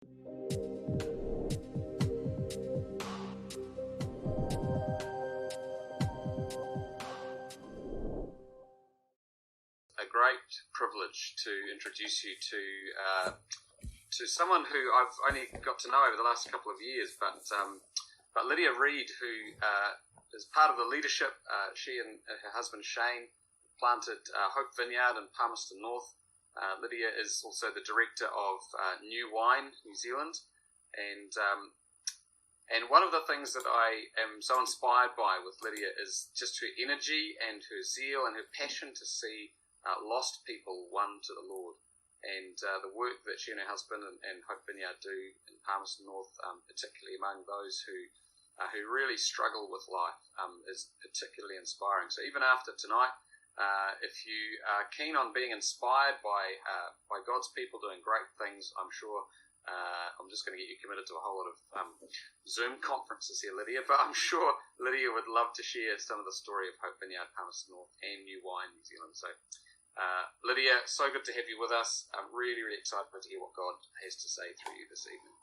A great privilege to introduce you to someone who I've only got to know over the last couple of years, but Lydia Read, who is part of the leadership. She and her husband Shane planted Hope Vineyard in Palmerston North. Lydia is also the director of New Wine New Zealand, and one of the things that I am so inspired by with Lydia is just her energy and her zeal and her passion to see lost people won to the Lord. And the work that she and her husband and Hope Vineyard do in Palmerston North, particularly among those who really struggle with life, is particularly inspiring. So even after tonight, if you are keen on being inspired by God's people doing great things, I'm sure I'm just going to get you committed to a whole lot of Zoom conferences here, Lydia, but I'm sure Lydia would love to share some of the story of Hope Vineyard, Palmerston North, and New Wine New Zealand. So Lydia, so good to have you with us. I'm really, really excited to hear what God has to say through you this evening.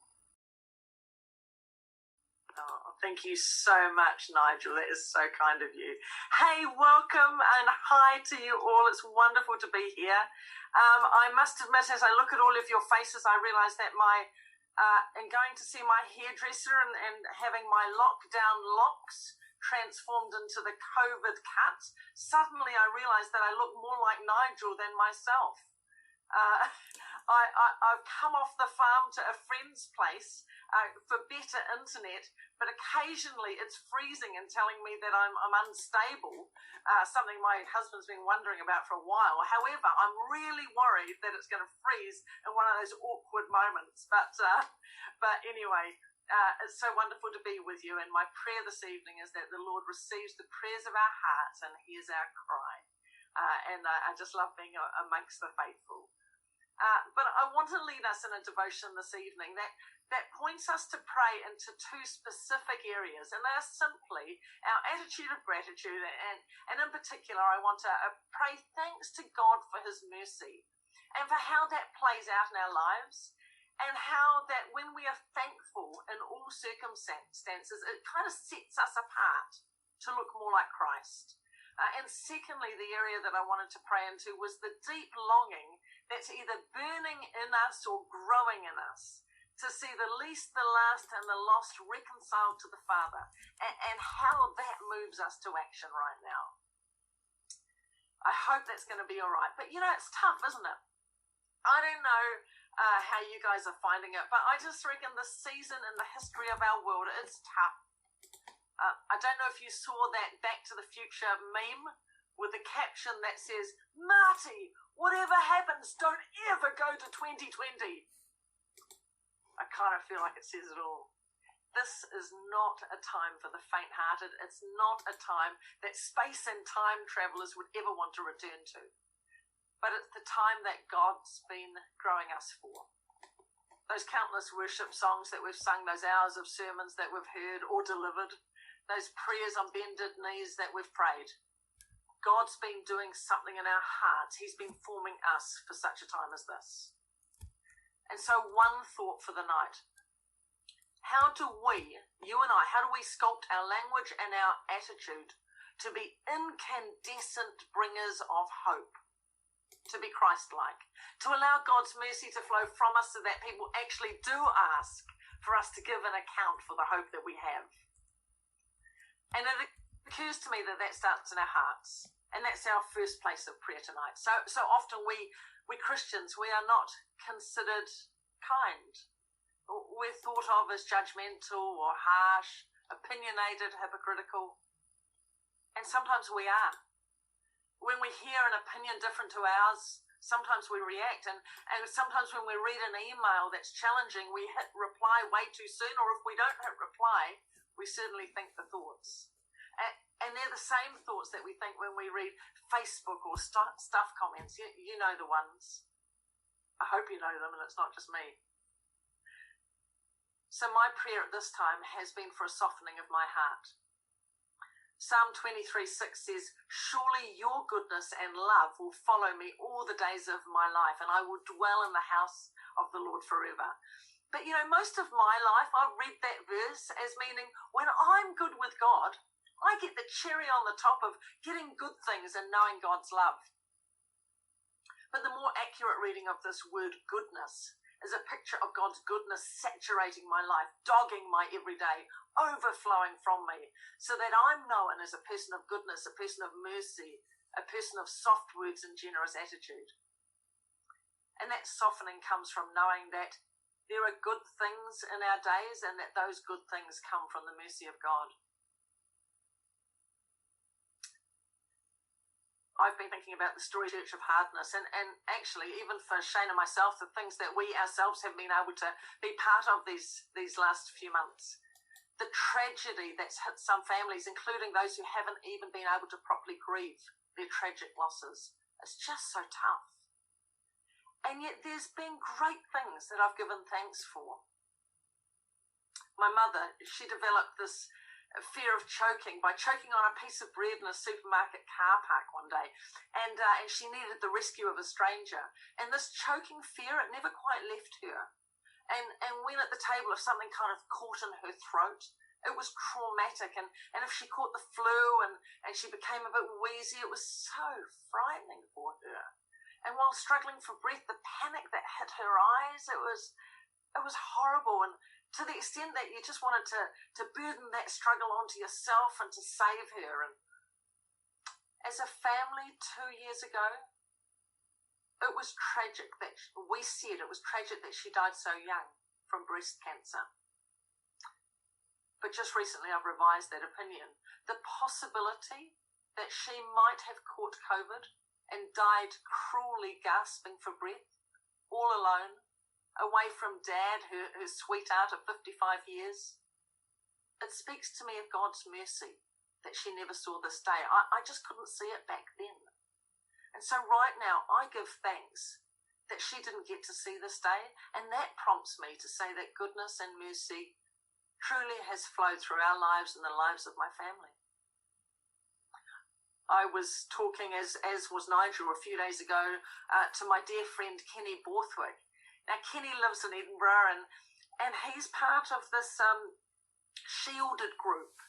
Oh, thank you so much, Nigel. That is so kind of you. Hey, welcome and hi to you all. It's wonderful to be here. I must admit, as I look at all of your faces, I realise that in going to see my hairdresser and having my lockdown locks transformed into the COVID cut, suddenly I realised that I look more like Nigel than myself. I've come off the farm to a friend's place for better internet, but occasionally it's freezing and telling me that I'm unstable, something my husband's been wondering about for a while. However, I'm really worried that it's going to freeze in one of those awkward moments. But anyway, it's so wonderful to be with you, and my prayer this evening is that the Lord receives the prayers of our hearts and hears our cry. And I just love being amongst the faithful. But I want to lead us in a devotion this evening that points us to pray into two specific areas, and they are simply our attitude of gratitude, and in particular I want to pray thanks to God for his mercy and for how that plays out in our lives, and how that when we are thankful in all circumstances, it kind of sets us apart to look more like Christ. And secondly, the area that I wanted to pray into was the deep longing that's either burning in us or growing in us to see the least, the last, and the lost reconciled to the Father, and how that moves us to action right now. I hope that's going to be all right. But, it's tough, isn't it? I don't know how you guys are finding it, but I just reckon this season in the history of our world, it's tough. I don't know if you saw that Back to the Future meme with a caption that says, "Marty, whatever happens, don't ever go to 2020. I kind of feel like it says it all. This is not a time for the faint-hearted. It's not a time that space and time travelers would ever want to return to. But it's the time that God's been growing us for. Those countless worship songs that we've sung, those hours of sermons that we've heard or delivered, those prayers on bended knees that we've prayed. God's been doing something in our hearts. He's been forming us for such a time as this. And so one thought for the night. How do we, you and I, how do we sculpt our language and our attitude to be incandescent bringers of hope? To be Christ-like, to allow God's mercy to flow from us so that people actually do ask for us to give an account for the hope that we have. And it occurs to me that starts in our hearts, and that's our first place of prayer tonight. So often we Christians, we are not considered kind. We're thought of as judgmental or harsh, opinionated, hypocritical, and sometimes we are. When we hear an opinion different to ours, sometimes we react, and sometimes when we read an email that's challenging, we hit reply way too soon, or if we don't hit reply, we certainly think the thoughts. And they're the same thoughts that we think when we read Facebook or stuff comments. You know the ones. I hope you know them, and it's not just me. So my prayer at this time has been for a softening of my heart. Psalm 23:6 says, "Surely your goodness and love will follow me all the days of my life, and I will dwell in the house of the Lord forever." But, most of my life, I've read that verse as meaning when I'm good with God, I get the cherry on the top of getting good things and knowing God's love. But the more accurate reading of this word goodness is a picture of God's goodness saturating my life, dogging my everyday, overflowing from me, so that I'm known as a person of goodness, a person of mercy, a person of soft words and generous attitude. And that softening comes from knowing that there are good things in our days and that those good things come from the mercy of God. I've been thinking about the story Church of Hardness and actually even for Shane and myself, the things that we ourselves have been able to be part of these last few months. The tragedy that's hit some families, including those who haven't even been able to properly grieve their tragic losses. It's just so tough. And yet there's been great things that I've given thanks for. My mother, she developed this fear of choking by choking on a piece of bread in a supermarket car park one day. And she needed the rescue of a stranger. And this choking fear, it never quite left her. And when at the table, if something kind of caught in her throat, it was traumatic. And if she caught the flu and she became a bit wheezy, it was so frightening for her. And while struggling for breath, the panic that hit her eyes, it was horrible. And to the extent that you just wanted to burden that struggle onto yourself and to save her. And as a family 2 years ago, it was tragic that she died so young from breast cancer. But just recently I've revised that opinion. The possibility that she might have caught COVID and died cruelly gasping for breath, all alone, away from Dad, her sweetheart of 55 years. It speaks to me of God's mercy that she never saw this day. I just couldn't see it back then. And so right now, I give thanks that she didn't get to see this day, and that prompts me to say that goodness and mercy truly has flowed through our lives and the lives of my family. I was talking, as was Nigel a few days ago, to my dear friend Kenny Borthwick. Now, Kenny lives in Edinburgh, and he's part of this shielded group,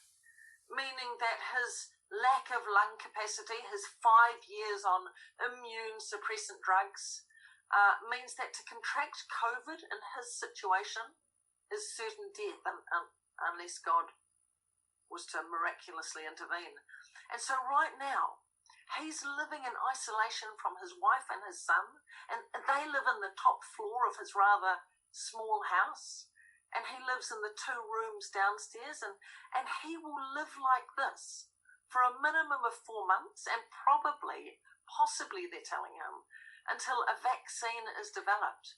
meaning that his lack of lung capacity, his 5 years on immune suppressant drugs, means that to contract COVID in his situation is certain death unless God was to miraculously intervene. And so right now, he's living in isolation from his wife and his son, and they live in the top floor of his rather small house, and he lives in the 2 rooms downstairs, and he will live like this for a minimum of 4 months, and possibly they're telling him, until a vaccine is developed.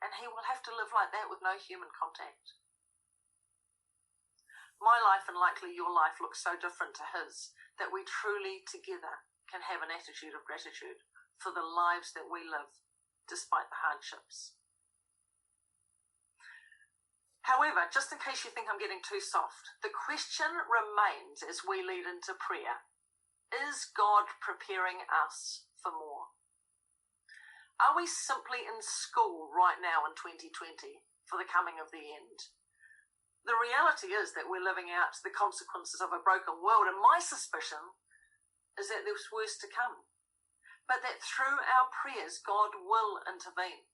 And he will have to live like that with no human contact. My life, and likely your life, looks so different to his that we truly together can have an attitude of gratitude for the lives that we live despite the hardships. However, just in case you think I'm getting too soft, the question remains as we lead into prayer: is God preparing us for more? Are we simply in school right now in 2020 for the coming of the end? The reality is that we're living out the consequences of a broken world, and my suspicion is that there's worse to come, but that through our prayers, God will intervene.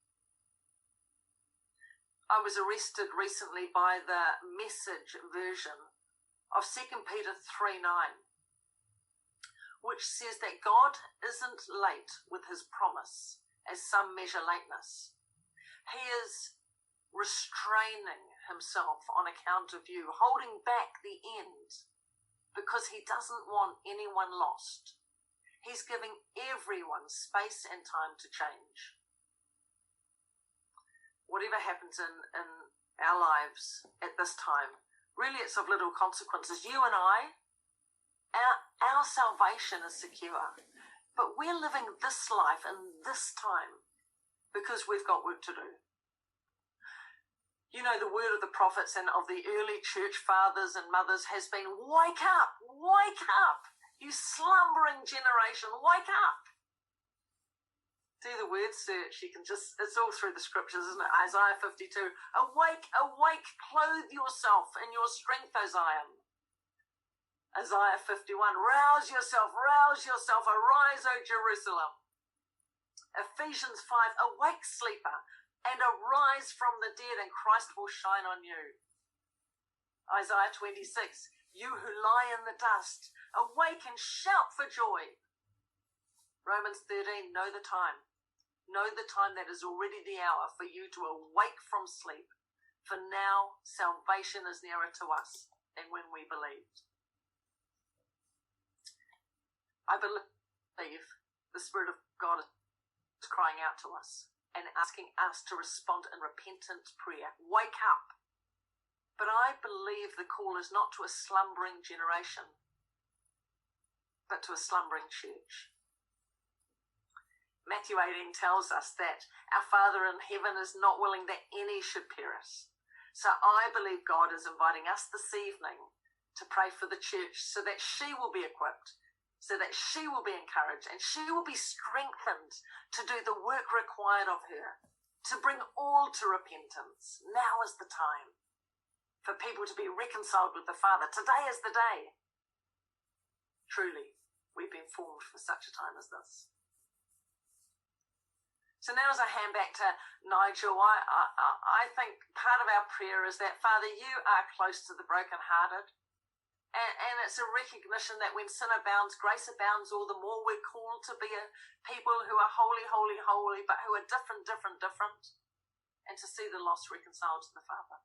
I was arrested recently by the Message version of 2 Peter 3:9, which says that God isn't late with his promise, as some measure lateness. He is restraining himself on account of you, holding back the end, because he doesn't want anyone lost. He's giving everyone space and time to change. Whatever happens in our lives at this time, really it's of little consequences. You and I, our salvation is secure, but we're living this life in this time because we've got work to do. You know, the word of the prophets and of the early church fathers and mothers has been, wake up, you slumbering generation, wake up. Do the word search. You can just, it's all through the scriptures, isn't it? Isaiah 52. Awake, awake, clothe yourself in your strength, O Zion. Isaiah 51. Rouse yourself, arise, O Jerusalem. Ephesians 5. Awake, sleeper, and arise from the dead, and Christ will shine on you. Isaiah 26. You who lie in the dust, awake and shout for joy. Romans 13. Know the time. Know the time that is already the hour for you to awake from sleep. For now, salvation is nearer to us than when we believed. I believe the Spirit of God is crying out to us and asking us to respond in repentant prayer. Wake up. But I believe the call is not to a slumbering generation, but to a slumbering church. Matthew 18 tells us that our Father in heaven is not willing that any should perish. So I believe God is inviting us this evening to pray for the church so that she will be equipped, so that she will be encouraged, and she will be strengthened to do the work required of her, to bring all to repentance. Now is the time for people to be reconciled with the Father. Today is the day. Truly, we've been formed for such a time as this. So now as I hand back to Nigel, I think part of our prayer is that, Father, you are close to the brokenhearted. And it's a recognition that when sin abounds, grace abounds all the more. We're called to be a people who are holy, holy, holy, but who are different, and to see the lost reconciled to the Father.